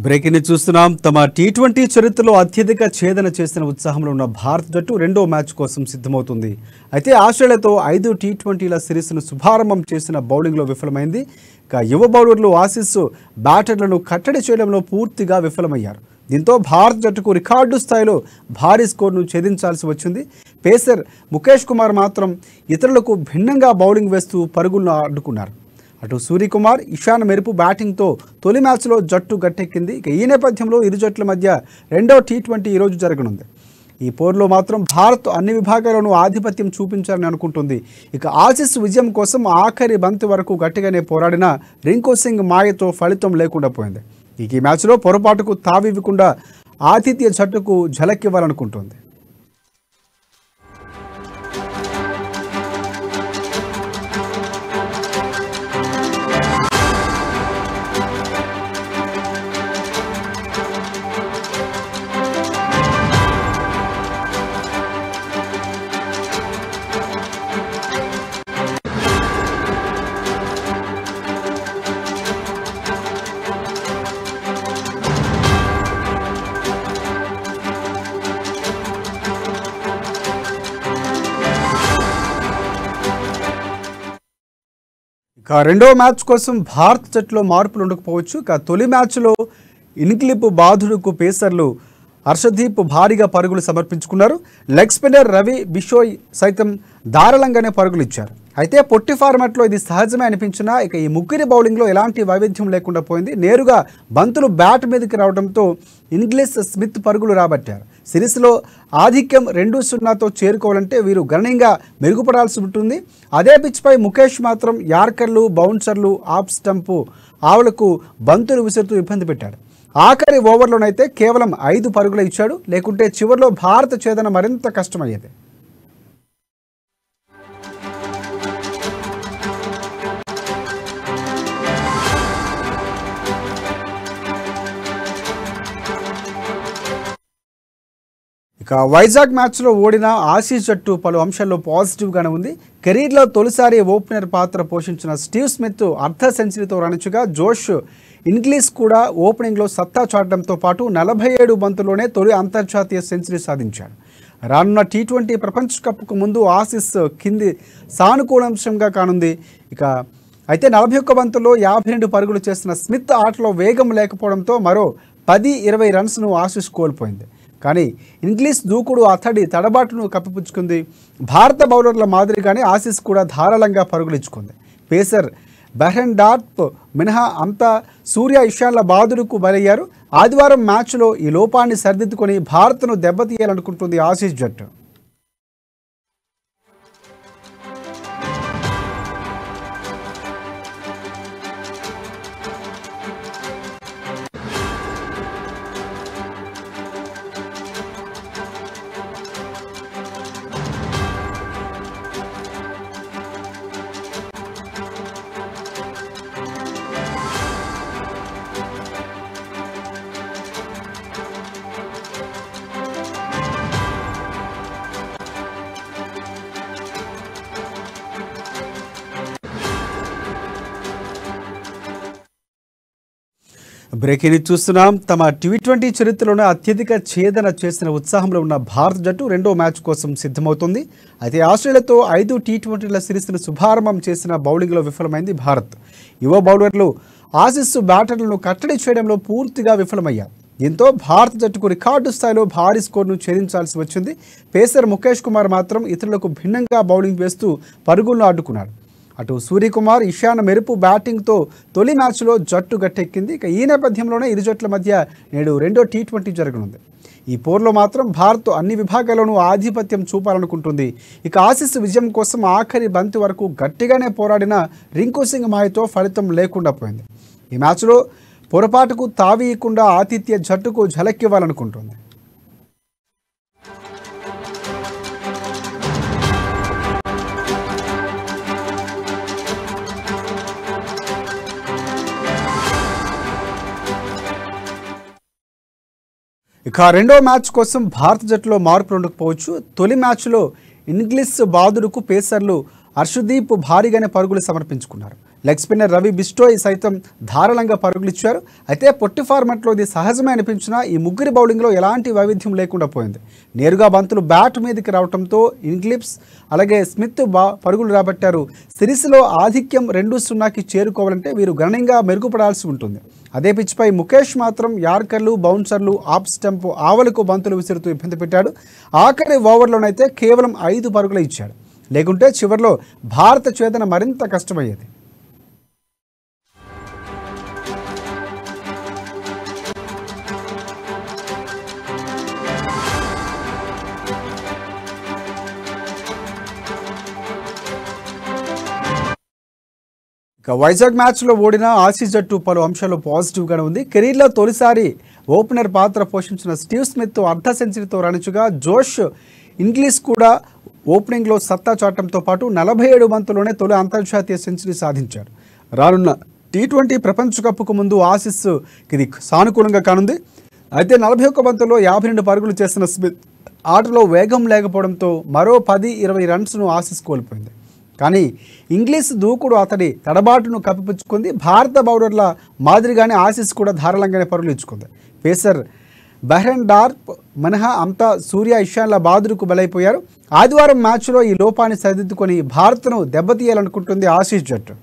Breaking చూస్తున్నాం. తమ T20 చరిత్రలో అత్యధిక ఛేదన చేసిన ఉత్సాహంలో ఉన్న భారత జట్టు రెండో మ్యాచ్ కోసం సిద్ధమవుతుంది. అయితే ఆస్ట్రేలియాతో 5 టీ20ల సిరీస్ను శుభారంభం చేసిన బౌలింగ్లో విఫలమైంది. ఇక యువ బౌలర్లు ఆసీస్ బ్యాటర్లను కట్టడి చేయడంలో పూర్తిగా విఫలమయ్యారు. దీంతో భారత జట్టుకు రికార్డు స్థాయిలో భారీ స్కోర్ను ఛేదించాల్సి వచ్చింది. పేసర్ ముఖేష్ కుమార్ మాత్రం ఇతరులకు భిన్నంగా బౌలింగ్ వేస్తూ పరుగులను అడ్డుకున్నారు. అటు సూర్యకుమార్, ఇషాన్ మెరుపు బ్యాటింగ్తో తొలి మ్యాచ్లో జట్టు గట్టెక్కింది. ఇక ఈ నేపథ్యంలో ఇరు జట్ల మధ్య రెండో టీ20 ఈరోజు జరగనుంది. ఈ పోరులో మాత్రం భారత్ అన్ని విభాగాల్లోనూ ఆధిపత్యం చూపించాలని అనుకుంటుంది. ఇక ఆసీస్ విజయం కోసం ఆఖరి బంతి వరకు గట్టిగానే పోరాడిన రింకు సింగ్ మాయతో ఫలితం లేకుండా పోయింది. ఈ మ్యాచ్లో పొరపాటుకు తావివ్వకుండా ఆతిథ్య జట్టుకు ఝలక్కివ్వాలనుకుంటుంది. ఇక రెండో మ్యాచ్ కోసం భారత జట్టులో మార్పులు ఉండకపోవచ్చు. ఇక తొలి మ్యాచ్లో ఇన్క్లిప్ బాధుడుకు పేసర్లు హర్షదీప్ భారీగా పరుగులు సమర్పించుకున్నారు. లెగ్ స్పిన్నర్ రవి బిషోయ్ సైతం ధారాళంగానే పరుగులు ఇచ్చారు. అయితే పొట్టి ఫార్మాట్లో ఇది సహజమే అనిపించినా ఇక ఈ ముగ్గురి బౌలింగ్లో ఎలాంటి వైవిధ్యం లేకుండా పోయింది. నేరుగా బంతులు బ్యాట్ మీదకి రావడంతో ఇంగ్లీష్ స్మిత్ పరుగులు రాబట్టారు. సిరీస్లో ఆధిక్యం 2-0తో చేరుకోవాలంటే వీరు గణనీయంగా మెరుగుపడాల్సి ఉంటుంది. అదే పిచ్పై ముఖేష్ మాత్రం యార్కర్లు, బౌన్సర్లు, ఆఫ్ స్టంపు ఆవులకు బంతులు విసురుతూ ఇబ్బంది పెట్టాడు. ఆఖరి ఓవర్లోనైతే కేవలం 5 పరుగులు ఇచ్చాడు. లేకుంటే చివరిలో భారత ఛేదన మరింత కష్టమయ్యేది. ఇక వైజాగ్ మ్యాచ్లో ఓడిన ఆసీస్ జట్టు పలు అంశాల్లో పాజిటివ్గానే ఉంది. కెరీర్లో తొలిసారి ఓపెనర్ పాత్ర పోషించిన స్టీవ్ స్మిత్ అర్ధ సెంచరీతో రాణించగా జోష్ ఇంగ్లీష్ కూడా ఓపెనింగ్లో సత్తా చాటడంతో పాటు 47 బంతుల్లోనే తొలి అంతర్జాతీయ సెంచరీ సాధించాడు. రానున్న టీ20 ప్రపంచ కప్కు ముందు ఆసీస్ కింది సానుకూలాంశంగా కానుంది. ఇక అయితే 41 బంతుల్లో 52 పరుగులు చేసిన స్మిత్ ఆటలో వేగం లేకపోవడంతో మరో 10-20 రన్స్ను ఆసీస్ కోల్పోయింది. కానీ ఇంగ్లీష్ దూకుడు అతడి తడబాటును కప్పిపుచ్చుకుంది. భారత బౌలర్ల మాదిరిగానే ఆసీస్ కూడా ధారాళంగా పరుగులు ఇచ్చుకుంది. పేసర్ బెహ్రెన్ డార్ప్ మినహా అంతా సూర్య, ఇషాన్ల బాదుడుకు బలయ్యారు. ఆదివారం మ్యాచ్లో ఈ లోపాన్ని సరిదిద్దుకొని భారత్ను దెబ్బతీయాలనుకుంటుంది ఆసీస్ జట్టు. బ్రేకింగ్ చూస్తున్నాం. తమ టీ20 చరిత్రలోనే అత్యధిక ఛేదన చేసిన ఉత్సాహంలో ఉన్న భారత జట్టు రెండో మ్యాచ్ కోసం సిద్ధమవుతుంది. అయితే ఆస్ట్రేలియాతో 5 టీ20ల సిరీస్ను శుభారంభం చేసిన బౌలింగ్లో విఫలమైంది భారత్. యువ బౌలర్లు ఆసీస్ బ్యాటర్లను కట్టడి చేయడంలో పూర్తిగా విఫలమయ్యారు. దీంతో భారత జట్టుకు రికార్డు స్థాయిలో భారీ స్కోర్ను ఛేదించాల్సి వచ్చింది. పేసర్ ముఖేష్ కుమార్ మాత్రం ఇతరులకు భిన్నంగా బౌలింగ్ వేస్తూ పరుగులను అడ్డుకున్నాడు. అటు సూర్యకుమార్, ఇషాన్ మెరుపు బ్యాటింగ్తో తొలి మ్యాచ్లో జట్టు గట్టెక్కింది. ఇక ఈ నేపథ్యంలోనే ఇరు జట్ల మధ్య నేడు రెండో టీ20 జరగనుంది. ఈ పోరులో మాత్రం భారత్ అన్ని విభాగాల్లోనూ ఆధిపత్యం చూపాలనుకుంటుంది. ఇక ఆసీస్ విజయం కోసం ఆఖరి బంతి వరకు గట్టిగానే పోరాడిన రింకు సింగ్ మాయతో ఫలితం లేకుండా పోయింది. ఈ మ్యాచ్లో పొరపాటుకు తావీయకుండా ఆతిథ్య జట్టుకు ఝలక్కివ్వాలనుకుంటుంది. ఇక రెండో మ్యాచ్ కోసం భారత జట్టులో మార్పులు ఉండకపోవచ్చు. తొలి మ్యాచ్లో ఇంగ్లీష్ బాదుడుకు పేసర్లు హర్షదీప్ భారీగానే పరుగులు సమర్పించుకున్నారు. లెగ్ స్పిన్నర్ రవి బిస్టోయ్ సైతం ధారాళంగా పరుగులిచ్చారు. అయితే పొట్టి ఫార్మాట్లో ఇది సహజమే అనిపించినా ఈ ముగ్గురి బౌలింగ్లో ఎలాంటి వైవిధ్యం లేకుండా పోయింది. నేరుగా బంతులు బ్యాట్ మీదకి రావడంతో ఇంగ్లిప్స్ అలాగే స్మిత్ పరుగులు రాబట్టారు. సిరీస్లో ఆధిక్యం 2-0కి చేరుకోవాలంటే వీరు గణనీయంగా మెరుగుపడాల్సి ఉంటుంది. అదే పిచ్పై ముఖేష్ మాత్రం యార్కర్లు, బౌన్సర్లు, ఆఫ్ స్టంప్ ఆవలకు బంతులు విసురుతూ ఇబ్బంది పెట్టాడు. ఆఖరి ఓవర్లోనైతే కేవలం 5 పరుగులు ఇచ్చాడు. లేకుంటే చివరిలో భారత ఛేదన మరింత కష్టమయ్యేది. వైజాగ్ మ్యాచ్లో ఓడిన ఆసీస్ జట్టు పలు అంశాలు పాజిటివ్గానే ఉంది. కెరీర్లో తొలిసారి ఓపెనర్ పాత్ర పోషించిన స్టీవ్ స్మిత్ అర్ధ సెంచరీతో రణించగా జోష్ ఇంగ్లీష్ కూడా ఓపెనింగ్లో సత్తా చాటంతో పాటు 47 బంతుల్లోనే తొలి అంతర్జాతీయ సెంచరీ సాధించారు. రానున్న టీ20 ప్రపంచ కప్కు ముందు ఆసీస్ ఇది సానుకూలంగా కానుంది. అయితే 41 బంతుల్లో 52 పరుగులు చేసిన స్మిత్ ఆటలో వేగం లేకపోవడంతో మరో 10-20 రన్స్ను ఆసీస్ కోల్పోయింది. కానీ ఇంగ్లీష్ దూకుడు అతడి తడబాటును కప్పిపుచ్చుకుంది. భారత బౌలర్ల మాదిరిగానే ఆసీస్ కూడా ధారాళంగానే పరుగులు ఇచ్చుకుంది. పేసర్ బెహ్రెన్ డార్ప్ మినహా అంతా సూర్య, ఇషాన్ల బాదురుకు బలైపోయారు. ఆదివారం మ్యాచ్లో ఈ లోపాన్ని సరిదిద్దుకొని భారత్ను దెబ్బతీయాలనుకుంటుంది ఆసీస్ జట్టు.